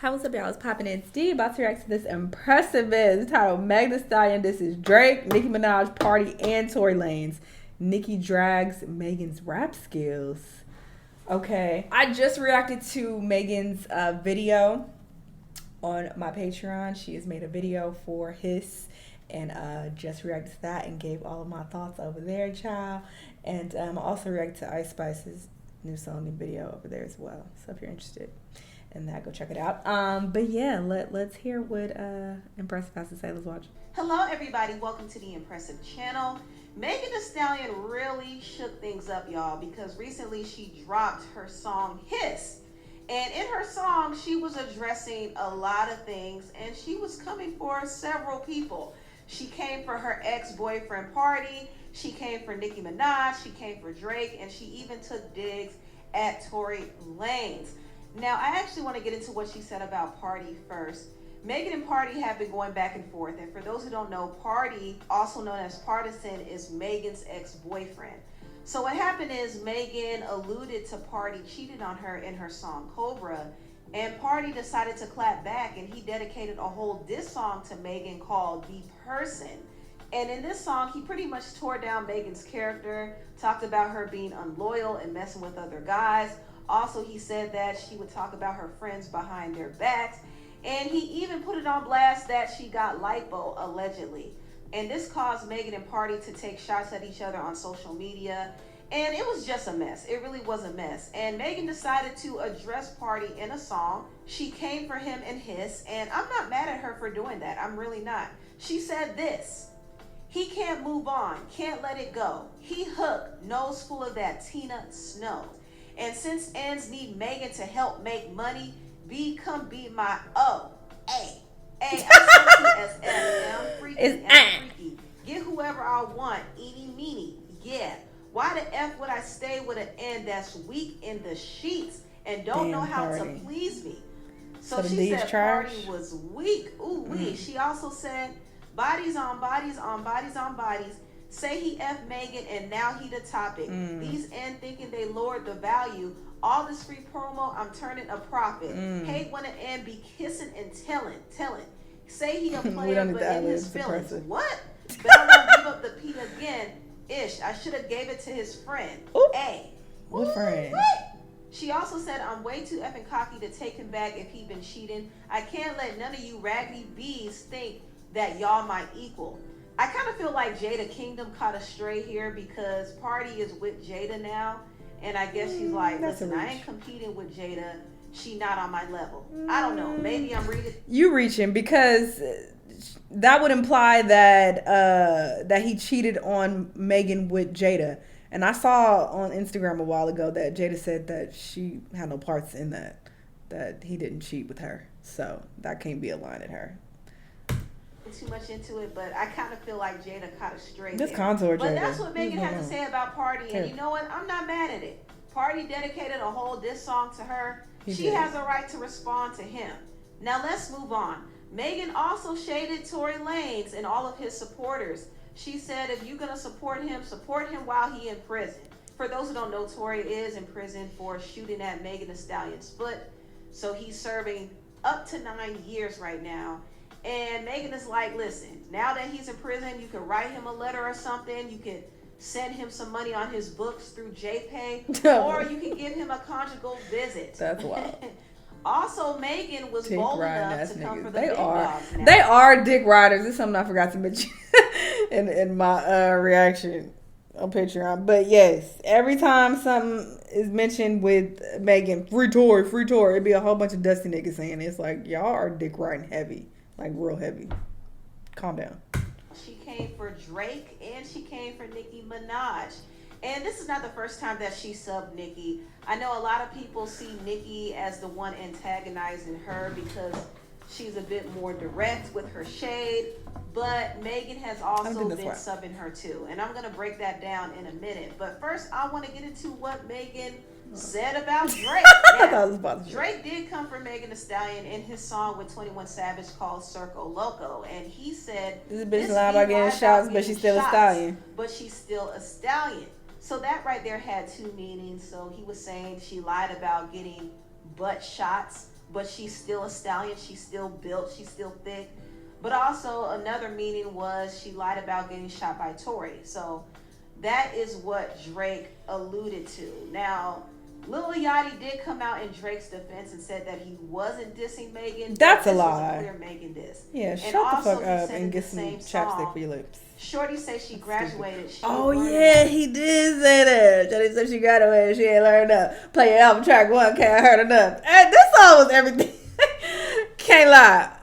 Hi, what's up, y'all? It's popping in. Steve about to react to this impressive vid. It's titled Meg Thee Stallion. This is Drake, Nicki Minaj, Pardi, and Tory Lanez. Nicki drags Megan's rap skills. Okay, I just reacted to Megan's video on my Patreon. She has made a video for his and just reacted to that and gave all of my thoughts over there, child. And I also reacted to Ice Spice's new song and video over there as well. So if you're interested in that, go check it out. But yeah, let's hear what Impressive has to say. Let's watch. Hello everybody, welcome to the Impressive channel. Megan Thee Stallion really shook things up, y'all, because recently she dropped her song Hiss. And in her song, she was addressing a lot of things, and she was coming for several people. She came for her ex-boyfriend Pardi, she came for Nicki Minaj, she came for Drake, and she even took digs at Tory Lanez. Now, I actually want to get into what she said about Pardi first. Megan and Pardi have been going back and forth, and for those who don't know, Pardi, also known as Pardison, is Megan's ex-boyfriend. So what happened is Megan alluded to Pardi cheated on her in her song Cobra, and Pardi decided to clap back, and he dedicated a whole diss song to Megan called The Person. And in this song, he pretty much tore down Megan's character, talked about her being unloyal and messing with other guys. Also, he said that she would talk about her friends behind their backs, and he even put it on blast that she got lipo, allegedly. And this caused Megan and Pardi to take shots at each other on social media, and it was just a mess. It really was a mess. And Megan decided to address Pardi in a song. She came for him in Hiss, and I'm not mad at her for doing that. I'm really not. She said this: "He can't move on, can't let it go. He hooked, nose full of that Tina Snow. And since ends need Megan to help make money, B come be my O. A. A, I'm sexy as F. I'm freaky, I'm freaky. Get whoever I want, eeny meeny, yeah. Why the F would I stay with an N that's weak in the sheets and don't know how to please me?" So she said Pardi was weak. Ooh wee. She also said bodies on bodies on bodies on bodies. Say he F Megan and now he the topic. These N thinking they lowered the value. All this free promo, I'm turning a profit. Hate when an N be kissing and telling. Say he a player but in his feelings. What? Better not give up the P again. Ish. I should have gave it to his friend. Ooh. A. What friend? She also said, I'm way too effing cocky to take him back if he been cheating. I can't let none of you raggedy bees think that y'all my equal. I kind of feel like Jada Kingdom caught a stray here because Pardi is with Jada now. And I guess she's like, listen, I ain't competing with Jada. She not on my level. I don't know. Maybe I'm reading. You reaching, because that would imply that that he cheated on Megan with Jada. And I saw on Instagram a while ago that Jada said that she had no parts in that he didn't cheat with her. So that can't be a line at her. Too much into it, but I kind of feel like Jada caught a stray This there. contour Jada. But that's what Megan had to say about Pardi, and you know what? I'm not mad at it. Pardi dedicated a whole diss song to her. She has a right to respond to him. Now let's move on. Megan also shaded Tory Lanez and all of his supporters. She said, if you're gonna support him while he in prison. For those who don't know, Tory is in prison for shooting at Megan Thee Stallion's foot. So he's serving up to 9 years right now. And Megan is like, listen, now that he's in prison, you can write him a letter or something. You can send him some money on his books through JPay, or you can give him a conjugal visit. That's wild. Also, Megan was bold enough to come for the big dogs now. They are dick riders. This is something I forgot to mention in my reaction on Patreon. But yes, every time something is mentioned with Megan, free Tory, it'd be a whole bunch of dusty niggas saying it's like, y'all are dick riding heavy. Like real heavy. Calm down. She came for Drake and she came for Nicki Minaj. And this is not the first time that she subbed Nicki. I know a lot of people see Nicki as the one antagonizing her because she's a bit more direct with her shade. But Megan has also been subbing her too. And I'm going to break that down in a minute. But first, I want to get into what Megan said about Drake. Now, Drake did come for Megan Thee Stallion in his song with 21 Savage called Circo Loco, and he said this bitch lied about getting shots, but she's still a stallion. But she's still a stallion. So that right there had two meanings. So he was saying she lied about getting butt shots, but she's still a stallion. She's still built. She's still thick. But also another meaning was she lied about getting shot by Tory. So that is what Drake alluded to. Now, Lil Yachty did come out in Drake's defense and said that he wasn't dissing Megan. That's a this lie. Was a clear Megan diss. Yeah, and shut the also fuck up and get the some chapstick song, for your lips. Shorty said she graduated. She oh yeah, he did say that. Shorty said she graduated. She ain't learned enough. Play your album track 1. Can't heard enough. And this song was everything. Can't lie.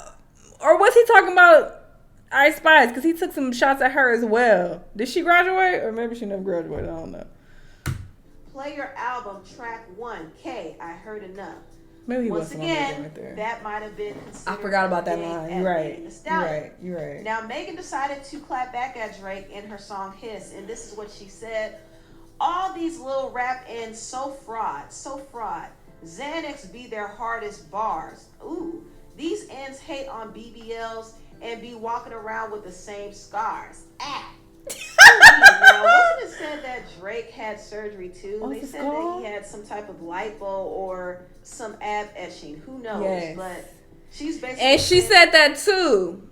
Or was he talking about Ice Spice? Because he took some shots at her as well. Did she graduate? Or maybe she never graduated. I don't know. Play your album track 1. K, I heard enough. Maybe he Once wasn't again, right there. that might have been I forgot about that line. You're right. You're right. Now, Megan decided to clap back at Drake in her song Hiss, and this is what she said. All these little rap ends so fraud. Xanax be their hardest bars. Ooh, these ends hate on BBLs and be walking around with the same scars. Ah. Now, wasn't it said that Drake had surgery too? They said that he had some type of lipo or some ab etching. Who knows? Yes. But she's basically. And she said that too.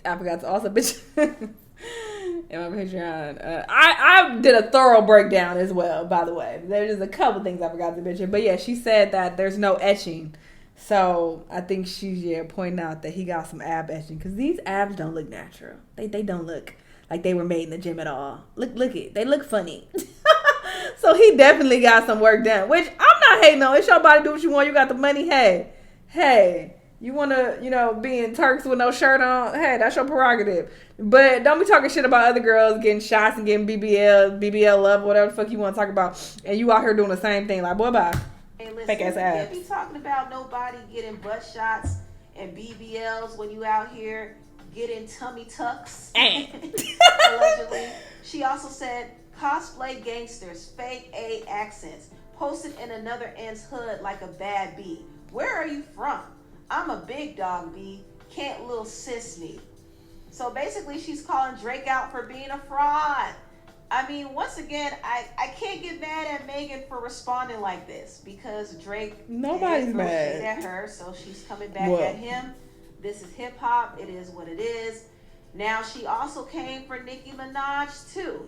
I forgot to also bitch. In my Patreon, I did a thorough breakdown as well. By the way, there's just a couple things I forgot to mention. But yeah, she said that there's no etching. So I think she's pointing out that he got some ab etching because these abs don't look natural. They don't look like they were made in the gym at all. Look it. They look funny. So he definitely got some work done, which I'm not hating on. It's your body, do what you want. You got the money. Hey, you want to, be in Turks with no shirt on? Hey, that's your prerogative. But don't be talking shit about other girls getting shots and getting BBL love, whatever the fuck you want to talk about. And you out here doing the same thing. Like, boy, bye. Hey, listen, fake ass abs. You can't be talking about nobody getting butt shots and BBLs when you out here getting tummy tucks. Allegedly. She also said, cosplay gangsters, fake A accents, posted in another end's hood like a bad B. Where are you from? I'm a big dog, B. Can't little sis me. So basically, she's calling Drake out for being a fraud. I mean, once again, I can't get mad at Megan for responding like this because Drake nobody's mad at her, so she's coming back at him. This is hip hop. It is what it is. Now, she also came for Nicki Minaj too.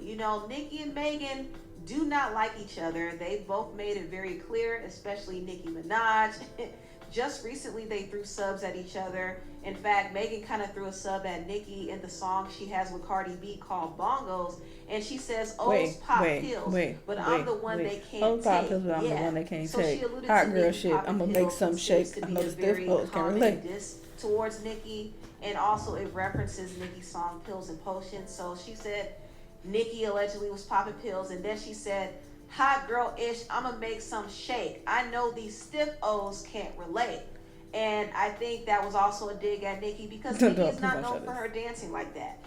Nicki and Megan do not like each other. They both made it very clear, especially Nicki Minaj. Just recently, they threw subs at each other. In fact, Megan kind of threw a sub at Nicki in the song she has with Cardi B called Bongos. And she says, O's pop pills, but I'm the one they can't take. O's pop pills, but I'm the one they can't take. Hot girl shit. I'm going to make some shake. I know the stiff hoes can relate. Towards Nicki, and also it references Nicki's song Pills and Potions. So she said Nicki allegedly was popping pills, and then she said, hot girl ish, I'ma make some shake. I know these stiff O's can't relate. And I think that was also a dig at Nicki because Nicki is not known for her dancing like that.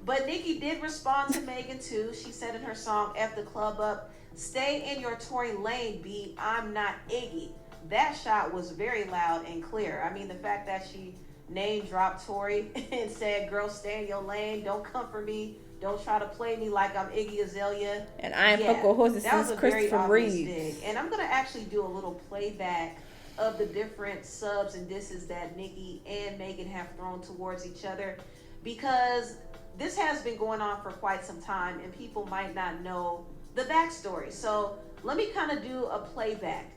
But Nicki did respond to Megan too. She said in her song F the Club Up, stay in your Tory Lane beat, I'm not Iggy. That shot was very loud and clear. I mean, the fact that she name dropped Tory and said, girl, stay in your lane, don't come for me, don't try to play me like I'm Iggy Azalea. And I ain't fuck with horses since Christopher Reeve. And I'm going to actually do a little playback of the different subs and disses that Nicki and Megan have thrown towards each other because this has been going on for quite some time and people might not know the backstory. So let me kind of do a playback.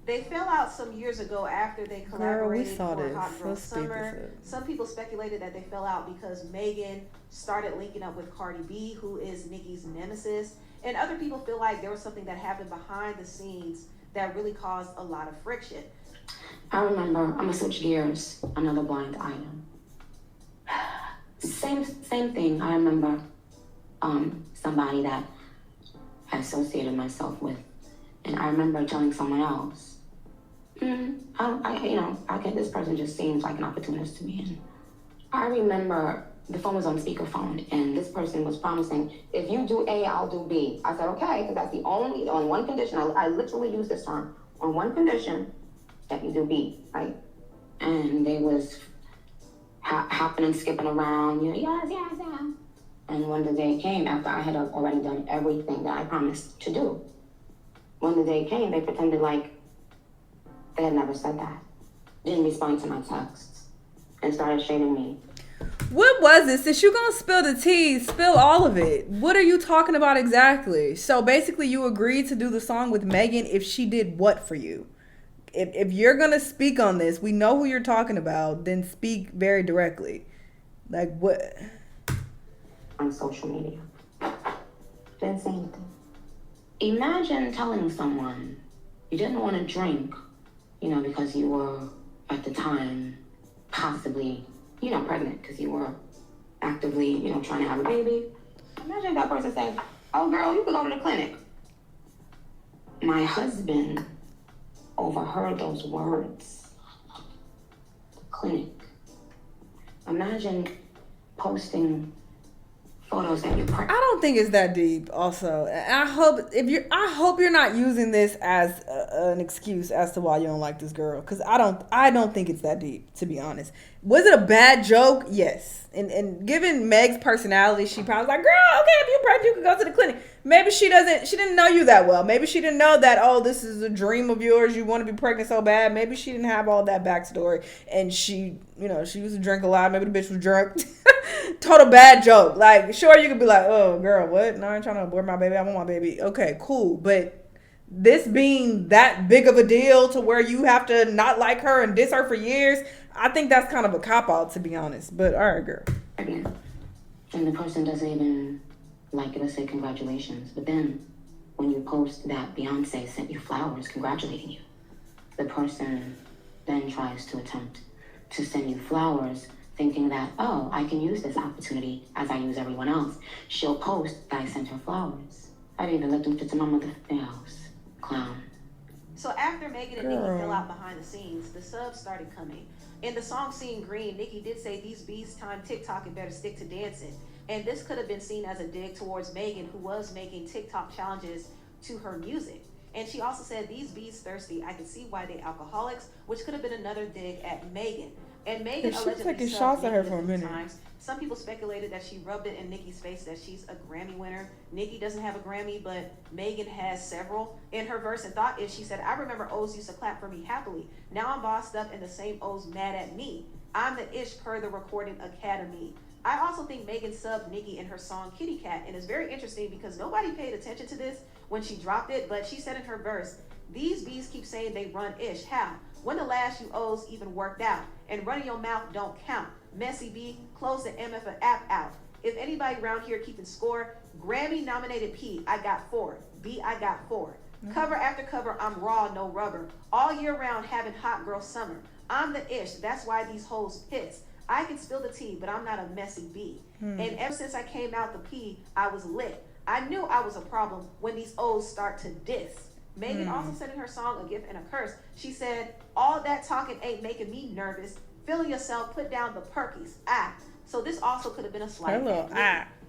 They fell out some years ago after they collaborated for Hot Girl Summer. Some people speculated that they fell out because Megan started linking up with Cardi B, who is Nicki's nemesis. And other people feel like there was something that happened behind the scenes that really caused a lot of friction. I remember, I'm gonna switch gears, another blind item. Same thing. I remember somebody that I associated myself with. And I remember telling someone else, this person just seems like an opportunist to me. And I remember the phone was on speakerphone, and this person was promising, if you do A, I'll do B. I said, okay, because that's on one condition. I literally use this term, on one condition, that you do B, right? And they was hopping and skipping around, yes. And when the day came, after I had already done everything that I promised to do, when the day came, they pretended like They had never said that. Didn't respond to my texts and started shading me. What was it? Since you gonna spill the tea, spill all of it. What are you talking about exactly? So basically, you agreed to do the song with Megan if she did what for you? If you're gonna speak on this, we know who you're talking about. Then speak very directly. Like what? On social media. Didn't say anything. Imagine telling someone you didn't want to drink, because you were at the time possibly, pregnant because you were actively, trying to have a baby. Imagine that person saying, "Oh, girl, you could go to the clinic." My husband overheard those words. Clinic. Imagine posting photos that you're pregnant. I don't think it's that deep. Also, I hope you're not using this as an excuse as to why you don't like this girl. Because I don't think it's that deep, to be honest. Was it a bad joke? Yes. And given Meg's personality, she probably was like, "Girl, okay, if you're pregnant, you can go to the clinic." Maybe she didn't know you that well. Maybe she didn't know that, oh, this is a dream of yours. You want to be pregnant so bad. Maybe she didn't have all that backstory. And she used to drink a lot. Maybe the bitch was drunk. Total bad joke. Like, sure, you could be like, "Oh, girl, what? No, I ain't trying to abort my baby. I want my baby." Okay, cool. But this being that big of a deal to where you have to not like her and diss her for years, I think that's kind of a cop-out, to be honest. But all right, girl. And the person doesn't even like it or say congratulations. But then when you post that Beyonce sent you flowers congratulating you, the person then tries to attempt to send you flowers thinking that, oh, I can use this opportunity as I use everyone else. She'll post that I sent her flowers. I didn't even let them fit to my mother's house. Clown. So after Megan and Nicki fell out behind the scenes, the subs started coming. In the song Seeing Green, Nicki did say these beats time TikTok and better stick to dancing. And this could have been seen as a dig towards Megan, who was making TikTok challenges to her music. And she also said these beats thirsty. I can see why they alcoholics, which could have been another dig at Megan. And Megan allegedly taking shots at her for a minute. Times. Some people speculated that she rubbed it in Nicki's face that she's a Grammy winner. Nicki doesn't have a Grammy, but Megan has several. In her verse and thought is, she said, "I remember O's used to clap for me happily. Now I'm bossed up and the same O's mad at me. I'm the ish per the Recording Academy." I also think Megan subbed Nicki in her song Kitty Cat, and it's very interesting because nobody paid attention to this when she dropped it, but she said in her verse, "These bees keep saying they run ish. How? When the last you O's even worked out? And running your mouth don't count. Messy B, close the MF app out. If anybody around here keeping score, Grammy nominated P, I got 4. B, I got 4. Cover after cover, I'm raw, no rubber. All year round having hot girl summer. I'm the ish, that's why these hoes piss. I can spill the tea, but I'm not a messy B. And ever since I came out the P, I was lit. I knew I was a problem when these O's start to diss." Megan also said in her song A Gift and a Curse, she said, "All that talking ain't making me nervous. Feeling yourself, put down the perkies. So this also could have been a slight.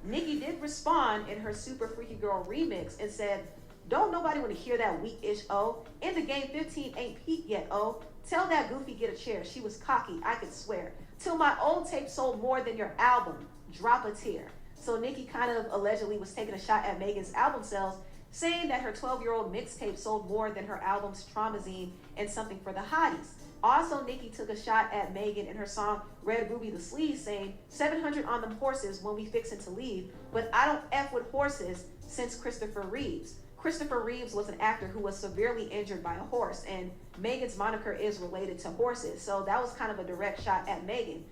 Nicki did respond in her Super Freaky Girl remix and said, "Don't nobody want to hear that weak-ish O. In the game 15 ain't peaked yet, O. Tell that goofy get a chair. She was cocky, I could swear. Till my old tape sold more than your album. Drop a tear." So Nicki kind of allegedly was taking a shot at Megan's album sales, saying that her 12-year-old mixtape sold more than her album's Traumazine and Something for the Hotties. Also, Nicki took a shot at Megan in her song Red Ruby the Sleeve, saying, 700 on them horses when we fixin' to leave, but I don't F with horses since Christopher Reeves. Christopher Reeves was an actor who was severely injured by a horse, and Megan's moniker is related to horses, so that was kind of a direct shot at Megan.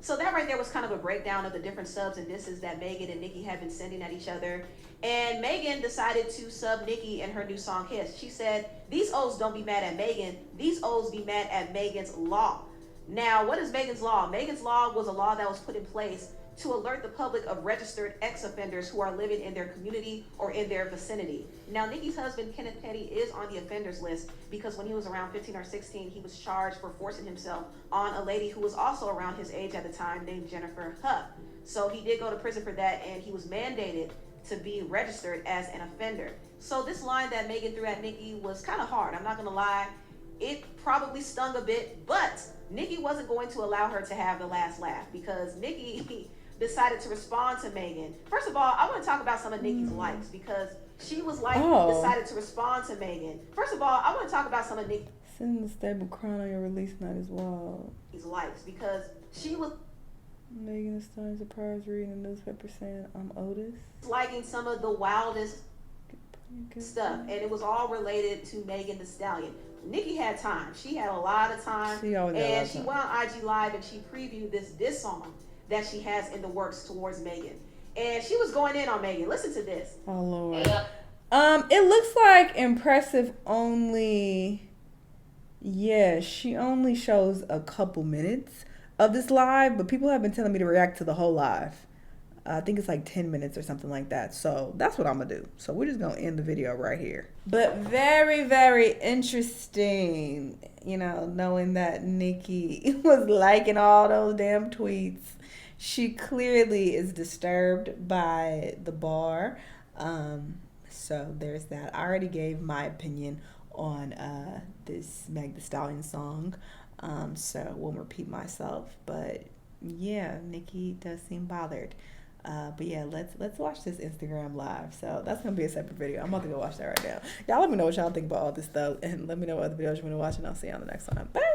So that right there was kind of a breakdown of the different subs and disses that Megan and Nicki had been sending at each other. And Megan decided to sub Nicki in her new song Hiss. She said, "These O's don't be mad at Megan. These O's be mad at Megan's Law." Now, what is Megan's Law? Megan's Law was a law that was put in place to alert the public of registered ex-offenders who are living in their community or in their vicinity. Now, Nicki's husband, Kenneth Petty, is on the offenders list because when he was around 15 or 16, he was charged for forcing himself on a lady who was also around his age at the time named Jennifer Huff. So he did go to prison for that, and he was mandated to be registered as an offender. So this line that Megan threw at Nicki was kind of hard. I'm not going to lie. It probably stung a bit, but Nicki wasn't going to allow her to have the last laugh because Nicki decided to respond to Megan. First of all, I want to talk about some of Nicki's likes because she was like, Oh. decided to respond to Megan. First of all, I want to talk about some of Nicki's Send the stable crown on your release night as well. likes, because she was Megan Thee Stallion surprise reading the newspaper saying I'm Otis. liking some of the wildest stuff, and it was all related to Megan Thee Stallion. Nicki had time. She had a lot of time. She always got a lot and of she time. went on IG Live and she previewed this diss song that she has in the works towards Megan. And she was going in on Megan. Listen to this. Oh Lord. It looks like Impressive only, yeah, she only shows a couple minutes of this live, but people have been telling me to react to the whole live. I think it's like 10 minutes or something like that. So that's what I'm going to do. So we're just going to end the video right here. But very, very interesting, you know, knowing that Nicki was liking all those damn tweets. She clearly is disturbed by the bar. So there's that. I already gave my opinion on this Meg Thee Stallion song. So won't repeat myself. But yeah, Nicki does seem bothered. But yeah, let's watch this Instagram live. So that's gonna be a separate video. I'm about to go watch that right now. Y'all let me know what y'all think about all this stuff, and let me know what other videos you want to watch, and I'll see you on the next one. Bye.